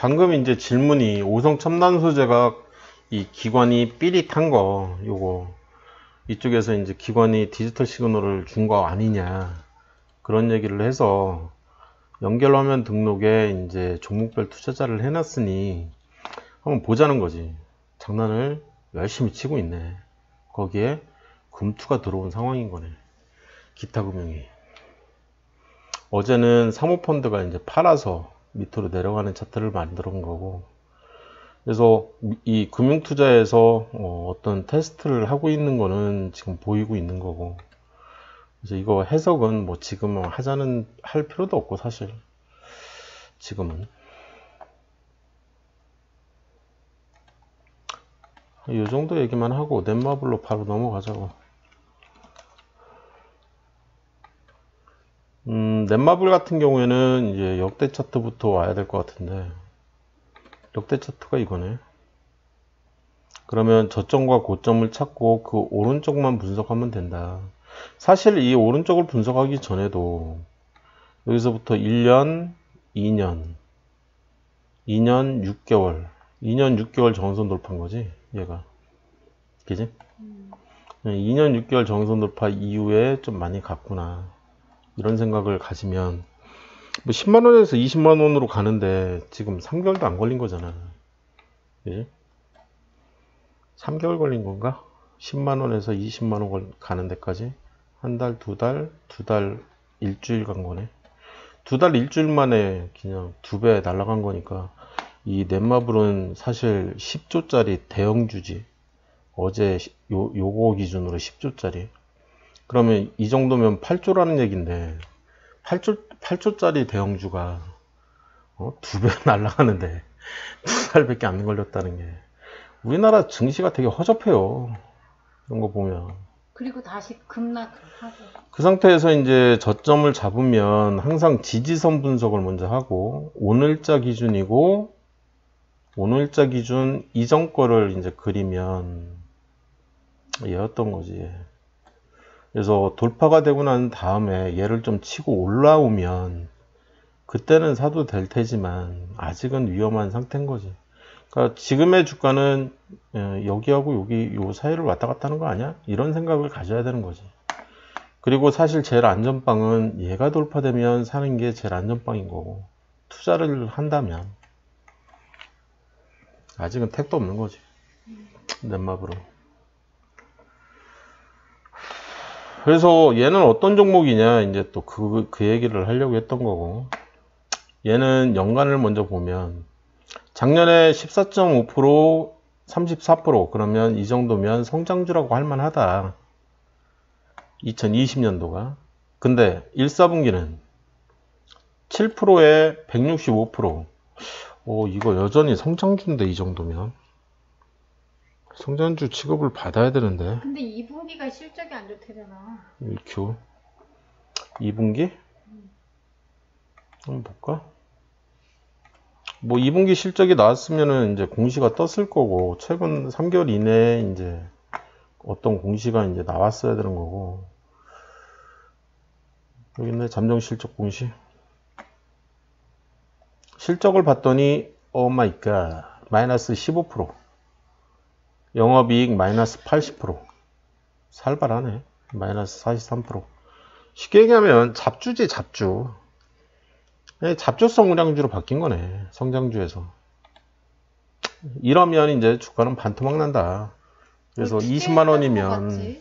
방금 이제 질문이 오성 첨단 소재가 이 기관이 삐릿한 거, 요거 이쪽에서 이제 기관이 디지털 시그널을 준 거 아니냐 그런 얘기를 해서 연결화면 등록에 이제 종목별 투자자를 해놨으니 한번 보자는 거지. 장난을 열심히 치고 있네. 거기에 금투가 들어온 상황인 거네. 기타 금융이. 어제는 사모펀드가 이제 팔아서 밑으로 내려가는 차트를 만들어 온 거고, 그래서 이 금융투자에서 어떤 테스트를 하고 있는 거는 지금 보이고 있는 거고, 그래서 이거 해석은 뭐 지금 할 필요도 없고, 사실 지금은 이 정도 얘기만 하고 넷마블로 바로 넘어가자고. 넷마블 같은 경우에는 이제 역대 차트부터 와야 될 것 같은데, 역대 차트가 이거네. 그러면 저점과 고점을 찾고 그 오른쪽만 분석하면 된다. 사실 이 오른쪽을 분석하기 전에도 여기서부터 1년, 2년, 2년 6개월, 2년 6개월 정선 돌파인 거지, 얘가. 그지? 2년 6개월 정선 돌파 이후에 좀 많이 갔구나. 이런 생각을 가지면, 뭐 10만원에서 20만원으로 가는데 지금 3개월도 안 걸린 거잖아. 그지? 3개월 걸린 건가? 10만원에서 20만원 가는 데까지 한 달, 두 달, 일주일 간 거네. 두 달, 일주일 만에 그냥 2배 날아간 거니까 이 넷마블은 사실 10조짜리 대형주지. 어제 요거 기준으로 10조짜리. 그러면 이 정도면 8조라는 얘긴데 8조짜리 대형주가 2배 날아가는데 2달밖에 안 걸렸다는 게 우리나라 증시가 되게 허접해요. 이런 거 보면. 그리고 다시 급락하고. 그 상태에서 이제 저점을 잡으면 항상 지지선 분석을 먼저 하고 오늘자 기준이고 오늘자 기준 이전 거를 이제 그리면 얘였던 거지. 그래서 돌파가 되고 난 다음에 얘를 좀 치고 올라오면 그때는 사도 될 테지만 아직은 위험한 상태인 거지. 그러니까 지금의 주가는 여기하고 여기 요 사이를 왔다 갔다 하는 거 아니야? 이런 생각을 가져야 되는 거지. 그리고 사실 제일 안전빵은 얘가 돌파되면 사는 게 제일 안전빵인 거고, 투자를 한다면 아직은 택도 없는 거지. 넷마블로. 그래서 얘는 어떤 종목이냐, 이제 또 그 얘기를 하려고 했던 거고, 얘는 연간을 먼저 보면 작년에 14.5%, 34%, 그러면 이 정도면 성장주라고 할 만하다. 2020년도가. 근데 1사분기는 7%에 165%. 이거 여전히 성장주인데, 이 정도면. 성장주 취급을 받아야 되는데. 근데 2분기가 실적이 안 좋대잖아. 1Q. 2분기? 한번 볼까? 뭐 2분기 실적이 나왔으면은 이제 공시가 떴을 거고, 최근 3개월 이내에 이제 어떤 공시가 이제 나왔어야 되는 거고. 여기 있네, 잠정 실적 공시. 실적을 봤더니 오 마이 갓, 마이너스 15%. 영업이익 마이너스 80%. 살벌하네. 마이너스 43%. 쉽게 얘기하면 잡주지, 잡주. 잡주성 우량주로 바뀐 거네. 성장주에서. 이러면 이제 주가는 반토막 난다. 그래서 20만 원이면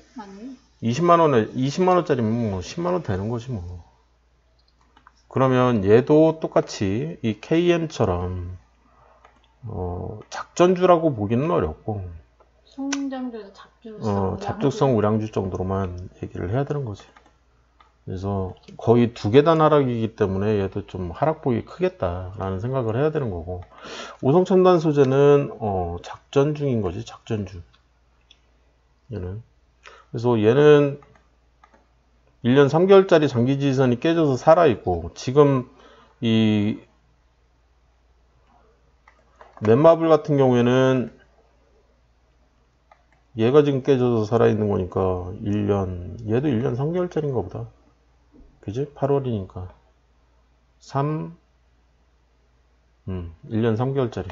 20만 원짜리면 뭐 10만 원 되는 거지 뭐. 그러면 얘도 똑같이 이 KM처럼 작전주라고 보기는 어렵고, 성장주에서 잡주성 우량주 정도로만 얘기를 해야 되는 거지. 그래서 거의 2계단 하락이기 때문에 얘도 좀 하락폭이 크겠다라는 생각을 해야 되는 거고, 오성첨단 소재는 작전 중인 거지, 작전주. 얘는. 그래서 얘는 1년 3개월짜리 장기 지지선이 깨져서 살아있고, 지금 이 넷마블 같은 경우에는 얘가 지금 깨져서 살아있는 거니까 1년, 얘도 1년 3개월짜리인가 보다. 그지? 8월이니까 3, 1년 3개월짜리.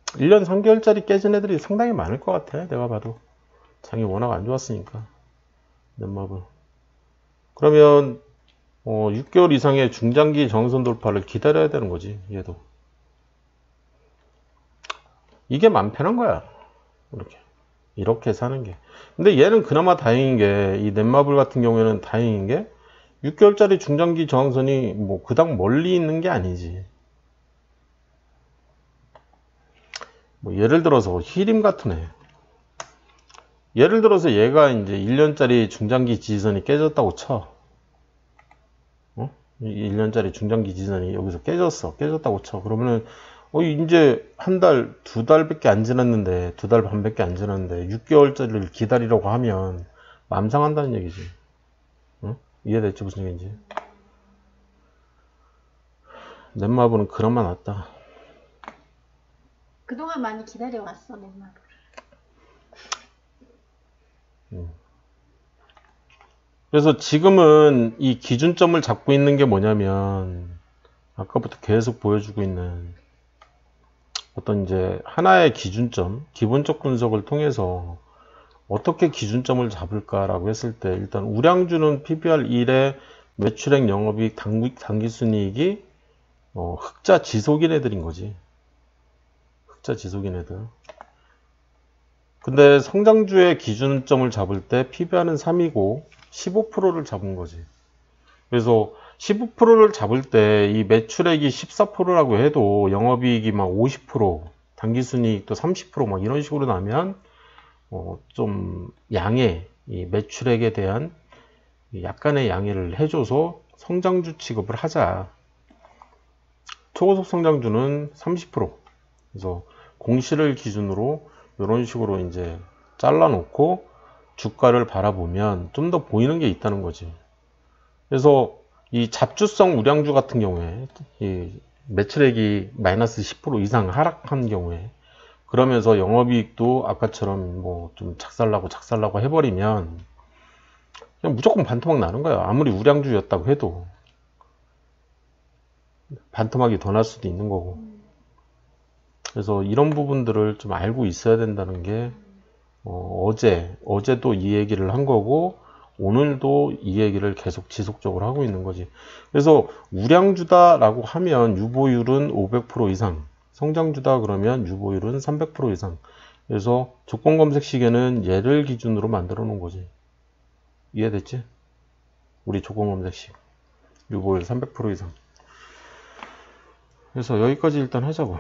1년 3개월짜리 깨진 애들이 상당히 많을 것 같아. 내가 봐도. 장이 워낙 안 좋았으니까. 넷마블. 그러면 6개월 이상의 중장기 저항선 돌파를 기다려야 되는 거지. 얘도. 이게 맘 편한 거야. 이렇게 사는 게. 근데 얘는 그나마 다행인 게, 이 넷마블 같은 경우에는 다행인 게 6개월짜리 중장기 저항선이 뭐 그닥 멀리 있는 게 아니지. 뭐 예를 들어서 히림 같은 애. 예를 들어서 얘가 이제 1년짜리 중장기 지지선이 깨졌다고 쳐. 1년짜리 중장기 지지선이 여기서 깨졌다고 쳐. 그러면은 이제 한 달, 두 달밖에 안 지났는데, 두 달 반밖에 안 지났는데 6개월짜리를 기다리려고 하면 맘 상한다는 얘기지. 응? 이해됐지 무슨 얘기인지? 넷마블은 그나마 낫다. 그동안 많이 기다려왔어, 넷마블. 그래서 지금은 이 기준점을 잡고 있는 게 뭐냐면, 아까부터 계속 보여주고 있는 어떤 이제 하나의 기준점, 기본적 분석을 통해서 어떻게 기준점을 잡을까라고 했을 때, 일단 우량주는 PBR 1에 매출액, 영업이익, 당기순이익이 흑자 지속인 애들인 거지. 흑자 지속인 애들. 근데 성장주의 기준점을 잡을 때 PBR은 3이고 15%를 잡은 거지. 그래서 15%를 잡을 때 이 매출액이 14%라고 해도 영업이익이 막 50%, 당기순이익도 30%막 이런 식으로 나면 좀 양해, 이 매출액에 대한 약간의 양해를 해줘서 성장주 취급을 하자. 초고속 성장주는 30%. 그래서 공시를 기준으로 이런 식으로 이제 잘라놓고 주가를 바라보면 좀 더 보이는 게 있다는 거지. 그래서 이 잡주성 우량주 같은 경우에 이 매출액이 마이너스 10% 이상 하락한 경우에, 그러면서 영업이익도 아까처럼 뭐 좀 작살나고 해버리면 그냥 무조건 반토막 나는 거야. 아무리 우량주였다고 해도 반토막이 더 날 수도 있는 거고. 그래서 이런 부분들을 좀 알고 있어야 된다는 게 어제도 이 얘기를 한 거고 오늘도 이 얘기를 계속 지속적으로 하고 있는 거지. 그래서 우량주다라고 하면 유보율은 500% 이상, 성장주다 그러면 유보율은 300% 이상. 그래서 조건검색 시계는 얘를 기준으로 만들어 놓은 거지. 이해됐지? 우리 조건검색 시계 유보율 300% 이상. 그래서 여기까지 일단 하자고.